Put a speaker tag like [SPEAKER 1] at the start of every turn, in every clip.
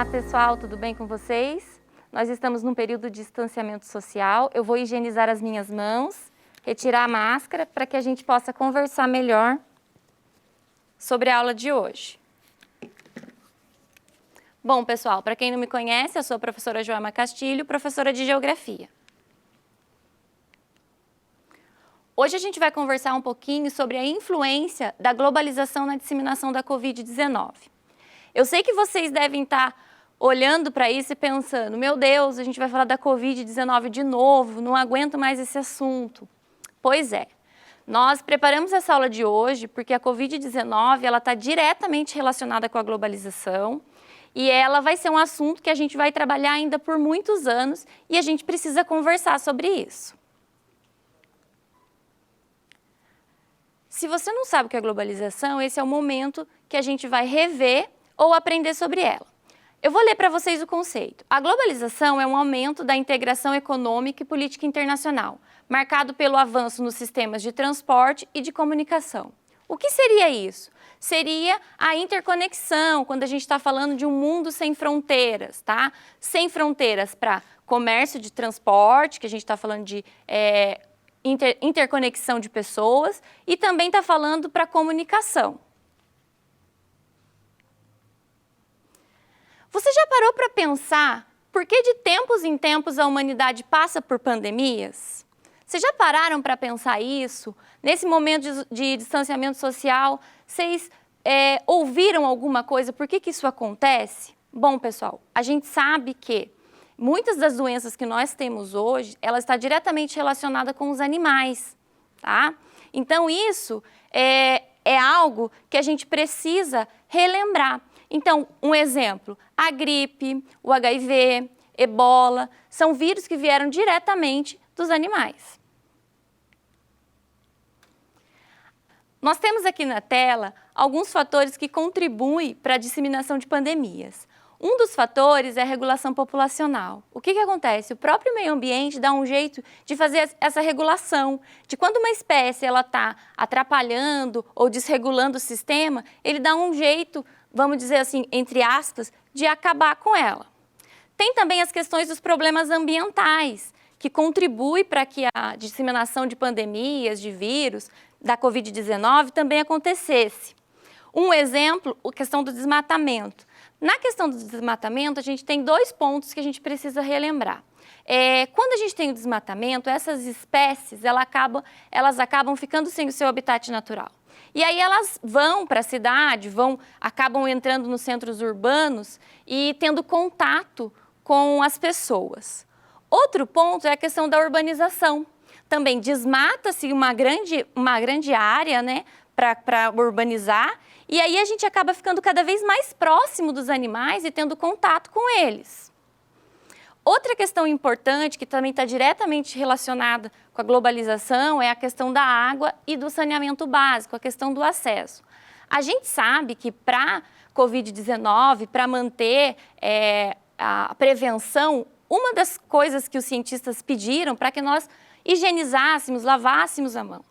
[SPEAKER 1] Olá pessoal, tudo bem com vocês? Nós estamos num período de distanciamento social. Eu vou higienizar as minhas mãos, retirar a máscara para que a gente possa conversar melhor sobre a aula de hoje. Bom pessoal, para quem não me conhece, eu sou a professora Joelma Castilho, professora de Geografia. Hoje a gente vai conversar um pouquinho sobre a influência da globalização na disseminação da Covid-19. Eu sei que vocês devem estar olhando para isso e pensando, meu Deus, a gente vai falar da Covid-19 de novo, não aguento mais esse assunto. Pois é, nós preparamos essa aula de hoje porque a Covid-19 ela está diretamente relacionada com a globalização e ela vai ser um assunto que a gente vai trabalhar ainda por muitos anos e a gente precisa conversar sobre isso. Se você não sabe o que é globalização, esse é o momento que a gente vai rever ou aprender sobre ela. Eu vou ler para vocês o conceito. A globalização é um aumento da integração econômica e política internacional, marcado pelo avanço nos sistemas de transporte e de comunicação. O que seria isso? Seria a interconexão, quando a gente está falando de um mundo sem fronteiras, tá? Sem fronteiras para comércio de transporte, que a gente está falando de interconexão de pessoas, e também está falando para comunicação. Você já parou para pensar por que de tempos em tempos a humanidade passa por pandemias? Vocês já pararam para pensar isso? Nesse momento de distanciamento social, vocês ouviram alguma coisa? Por que isso acontece? Bom, pessoal, a gente sabe que muitas das doenças que nós temos hoje, ela está diretamente relacionada com os animais, tá? Então, isso é algo que a gente precisa relembrar. Então, um exemplo, a gripe, o HIV, ebola, são vírus que vieram diretamente dos animais. Nós temos aqui na tela alguns fatores que contribuem para a disseminação de pandemias. Um dos fatores é a regulação populacional. O que acontece? O próprio meio ambiente dá um jeito de fazer essa regulação, de quando uma espécie está atrapalhando ou desregulando o sistema, ele dá um jeito, vamos dizer assim, entre aspas, de acabar com ela. Tem também as questões dos problemas ambientais, que contribuem para que a disseminação de pandemias, de vírus, da Covid-19 também acontecesse. Um exemplo, a questão do desmatamento. Na questão do desmatamento, a gente tem dois pontos que a gente precisa relembrar. Quando a gente tem o desmatamento, essas espécies elas acabam ficando sem o seu habitat natural. E aí elas vão para a cidade, acabam entrando nos centros urbanos e tendo contato com as pessoas. Outro ponto é a questão da urbanização. Também desmata-se uma grande área, né, para urbanizar, e aí a gente acaba ficando cada vez mais próximo dos animais e tendo contato com eles. Outra questão importante, que também está diretamente relacionada com a globalização, é a questão da água e do saneamento básico, a questão do acesso. A gente sabe que para a Covid-19, para manter a prevenção, uma das coisas que os cientistas pediram para que nós higienizássemos, lavássemos a mão.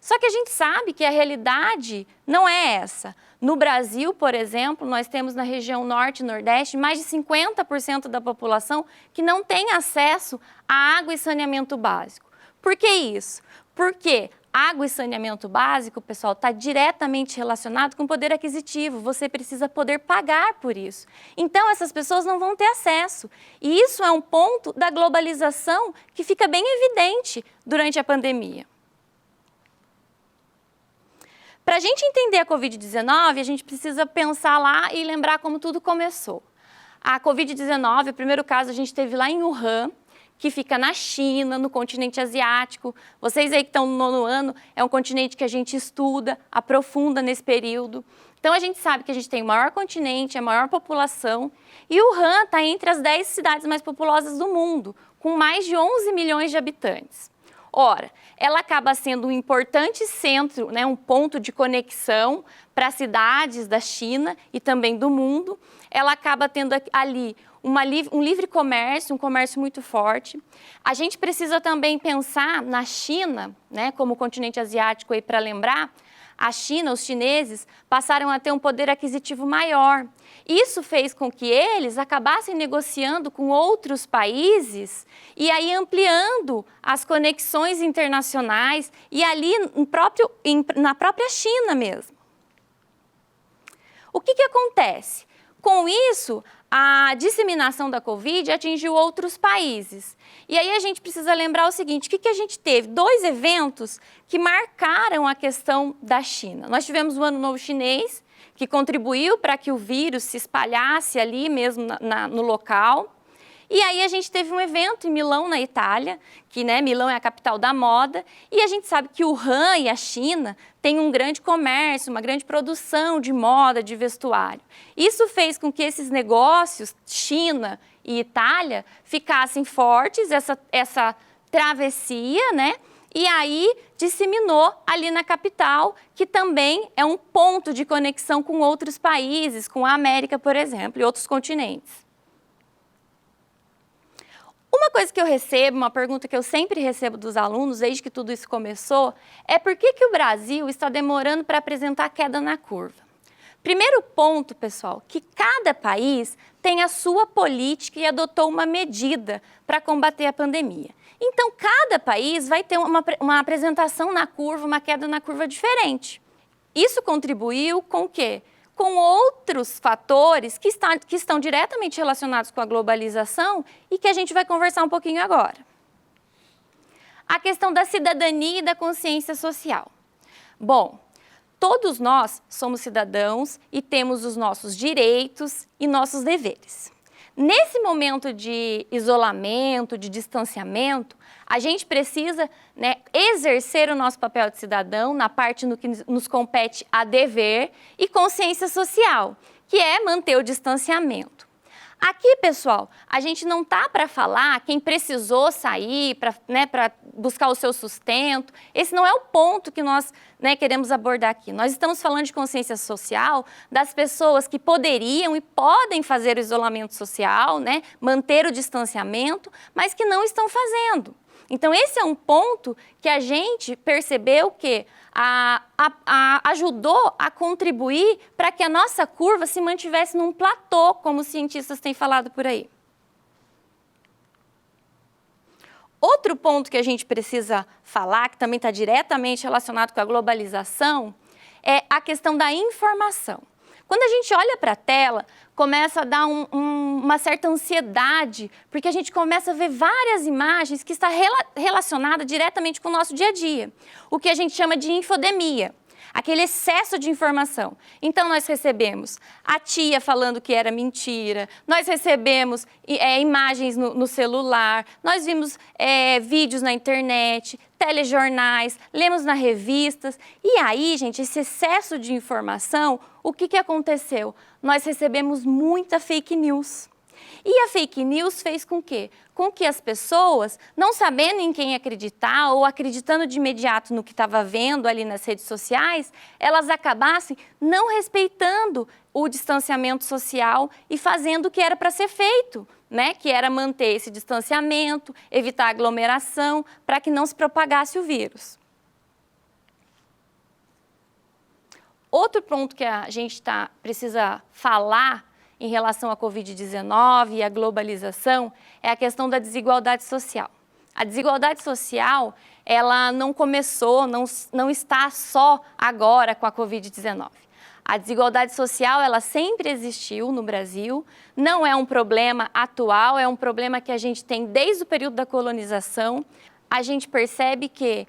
[SPEAKER 1] Só que a gente sabe que a realidade não é essa. No Brasil, por exemplo, nós temos na região norte e nordeste mais de 50% da população que não tem acesso a água e saneamento básico. Por que isso? Porque água e saneamento básico, pessoal, está diretamente relacionado com o poder aquisitivo. Você precisa poder pagar por isso. Então, essas pessoas não vão ter acesso. E isso é um ponto da globalização que fica bem evidente durante a pandemia. Para a gente entender a Covid-19, a gente precisa pensar lá e lembrar como tudo começou. A Covid-19, o primeiro caso a gente teve lá em Wuhan, que fica na China, no continente asiático. Vocês aí que estão no 9º ano, é um continente que a gente estuda, aprofunda nesse período. Então, a gente sabe que a gente tem o maior continente, a maior população, e Wuhan está entre as 10 cidades mais populosas do mundo, com mais de 11 milhões de habitantes. Ora, ela acaba sendo um importante centro, né, um ponto de conexão para cidades da China e também do mundo. Ela acaba tendo ali um livre comércio, um comércio muito forte. A gente precisa também pensar na China, né, como continente asiático, para lembrar, a China, os chineses, passaram a ter um poder aquisitivo maior. Isso fez com que eles acabassem negociando com outros países e aí ampliando as conexões internacionais e ali na própria China mesmo. O que acontece? Com isso, a disseminação da Covid atingiu outros países. E aí a gente precisa lembrar o seguinte, o que a gente teve? 2 eventos que marcaram a questão da China. Nós tivemos o Ano Novo Chinês, que contribuiu para que o vírus se espalhasse ali mesmo no local. E aí a gente teve um evento em Milão, na Itália, que Milão é a capital da moda, e a gente sabe que o Han e a China têm um grande comércio, uma grande produção de moda, de vestuário. Isso fez com que esses negócios, China e Itália, ficassem fortes, essa travessia, e aí disseminou ali na capital, que também é um ponto de conexão com outros países, com a América, por exemplo, e outros continentes. Uma coisa que eu recebo, uma pergunta que eu sempre recebo dos alunos, desde que tudo isso começou, é por que o Brasil está demorando para apresentar queda na curva? Primeiro ponto, pessoal, que cada país tem a sua política e adotou uma medida para combater a pandemia. Então, cada país vai ter uma apresentação na curva, uma queda na curva diferente. Isso contribuiu com o quê? Com outros fatores que estão diretamente relacionados com a globalização e que a gente vai conversar um pouquinho agora. A questão da cidadania e da consciência social. Bom, todos nós somos cidadãos e temos os nossos direitos e nossos deveres. Nesse momento de isolamento, de distanciamento, a gente precisa exercer o nosso papel de cidadão na parte no que nos compete a dever e consciência social, que é manter o distanciamento. Aqui, pessoal, a gente não está para falar quem precisou sair para buscar o seu sustento. Esse não é o ponto que nós queremos abordar aqui. Nós estamos falando de consciência social das pessoas que poderiam e podem fazer o isolamento social, manter o distanciamento, mas que não estão fazendo. Então, esse é um ponto que a gente percebeu que ajudou a contribuir para que a nossa curva se mantivesse num platô, como os cientistas têm falado por aí. Outro ponto que a gente precisa falar, que também está diretamente relacionado com a globalização, é a questão da informação. Quando a gente olha para a tela, começa a dar uma certa ansiedade, porque a gente começa a ver várias imagens que estão relacionadas diretamente com o nosso dia a dia. O que a gente chama de infodemia, aquele excesso de informação. Então, nós recebemos a tia falando que era mentira, nós recebemos imagens no celular, nós vimos vídeos na internet, telejornais, lemos nas revistas. E aí, gente, esse excesso de informação, o que aconteceu? Nós recebemos muita fake news. E a fake news fez com quê? Com que as pessoas, não sabendo em quem acreditar ou acreditando de imediato no que estava vendo ali nas redes sociais, elas acabassem não respeitando o distanciamento social e fazendo o que era para ser feito, que era manter esse distanciamento, evitar aglomeração, para que não se propagasse o vírus. Outro ponto que a gente precisa falar em relação à Covid-19 e à globalização é a questão da desigualdade social. A desigualdade social, ela não começou, não está só agora com a Covid-19. A desigualdade social, ela sempre existiu no Brasil, não é um problema atual, é um problema que a gente tem desde o período da colonização. A gente percebe que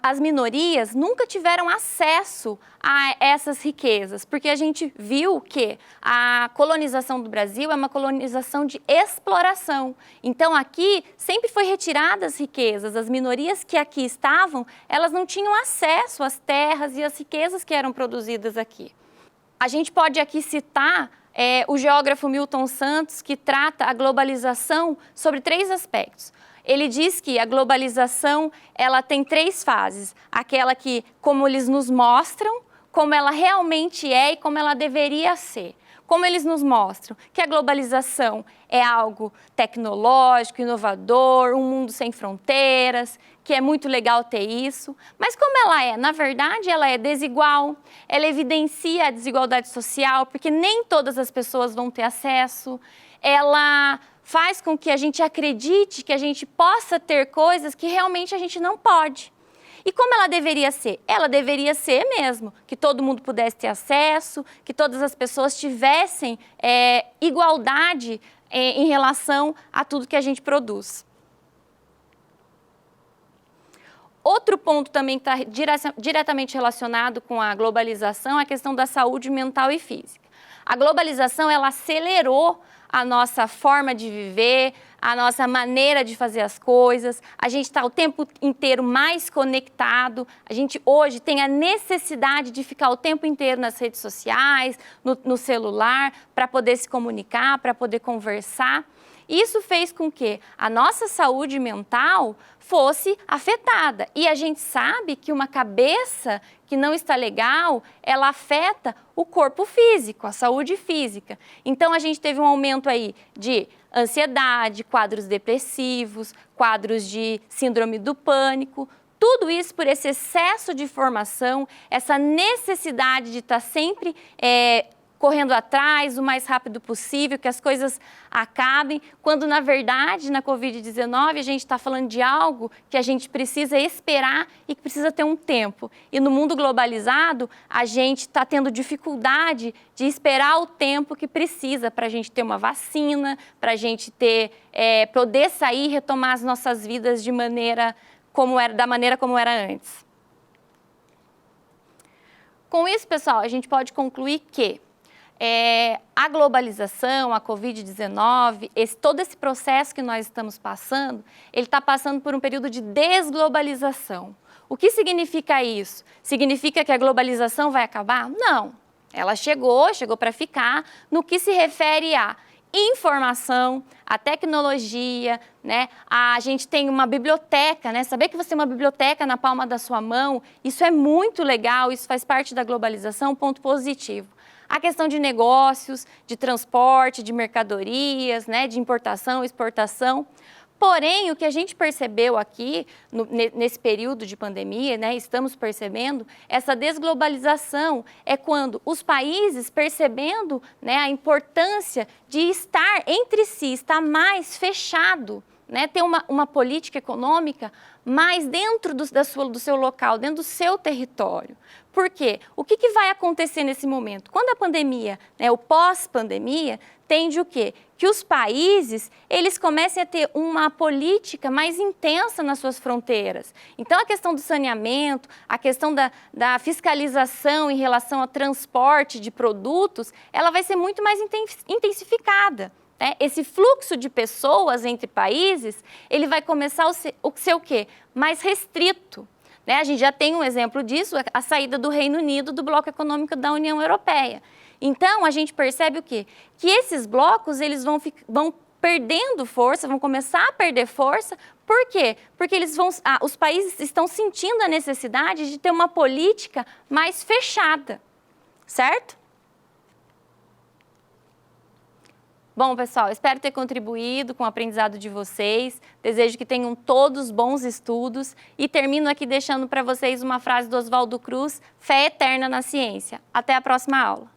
[SPEAKER 1] as minorias nunca tiveram acesso a essas riquezas, porque a gente viu que a colonização do Brasil é uma colonização de exploração. Então, aqui sempre foi retiradas as riquezas, as minorias que aqui estavam, elas não tinham acesso às terras e às riquezas que eram produzidas aqui. A gente pode aqui citar o geógrafo Milton Santos, que trata a globalização sobre 3 aspectos. Ele diz que a globalização, ela tem 3 fases. Aquela que, como eles nos mostram, como ela realmente é e como ela deveria ser. Como eles nos mostram que a globalização é algo tecnológico, inovador, um mundo sem fronteiras, que é muito legal ter isso, mas como ela é? Na verdade, ela é desigual, ela evidencia a desigualdade social, porque nem todas as pessoas vão ter acesso, ela faz com que a gente acredite que a gente possa ter coisas que realmente a gente não pode. E como ela deveria ser? Ela deveria ser mesmo, que todo mundo pudesse ter acesso, que todas as pessoas tivessem igualdade em relação a tudo que a gente produz. Outro ponto também que está diretamente relacionado com a globalização é a questão da saúde mental e física. A globalização, ela acelerou a nossa forma de viver, a nossa maneira de fazer as coisas, a gente está o tempo inteiro mais conectado, a gente hoje tem a necessidade de ficar o tempo inteiro nas redes sociais, no celular, para poder se comunicar, para poder conversar. Isso fez com que a nossa saúde mental fosse afetada. E a gente sabe que uma cabeça que não está legal, ela afeta o corpo físico, a saúde física. Então, a gente teve um aumento aí de ansiedade, quadros depressivos, quadros de síndrome do pânico. Tudo isso por esse excesso de informação, essa necessidade de estar sempre correndo atrás o mais rápido possível, que as coisas acabem, quando na verdade na Covid-19 a gente está falando de algo que a gente precisa esperar e que precisa ter um tempo. E no mundo globalizado a gente está tendo dificuldade de esperar o tempo que precisa para a gente ter uma vacina, para a gente poder sair e retomar as nossas vidas da maneira como era antes. Com isso, pessoal, a gente pode concluir que a globalização, a Covid-19, todo esse processo que nós estamos passando, ele está passando por um período de desglobalização. O que significa isso? Significa que a globalização vai acabar? Não. Ela chegou para ficar no que se refere à informação, a tecnologia, né? A gente tem uma biblioteca, né? Saber que você tem uma biblioteca na palma da sua mão, isso é muito legal, isso faz parte da globalização, ponto positivo. A questão de negócios, de transporte, de mercadorias, né, de importação, exportação. Porém, o que a gente percebeu aqui, nesse período de pandemia, né, estamos percebendo, essa desglobalização é quando os países, percebendo, né, a importância de estar entre si, estar mais fechado, né, ter uma política econômica mais dentro do seu local, dentro do seu território. Por quê? O que vai acontecer nesse momento? Quando a pandemia, né, o pós-pandemia, tende o quê? Que os países, eles comecem a ter uma política mais intensa nas suas fronteiras. Então, a questão do saneamento, a questão da fiscalização em relação ao transporte de produtos, ela vai ser muito mais intensificada. Esse fluxo de pessoas entre países, ele vai começar a ser o quê? Mais restrito. A gente já tem um exemplo disso, a saída do Reino Unido do bloco econômico da União Europeia. Então, a gente percebe o quê? Que esses blocos, eles vão perdendo força, vão começar a perder força. Por quê? Porque os países estão sentindo a necessidade de ter uma política mais fechada, certo? Bom, pessoal, espero ter contribuído com o aprendizado de vocês. Desejo que tenham todos bons estudos e termino aqui deixando para vocês uma frase do Oswaldo Cruz, fé eterna na ciência. Até a próxima aula.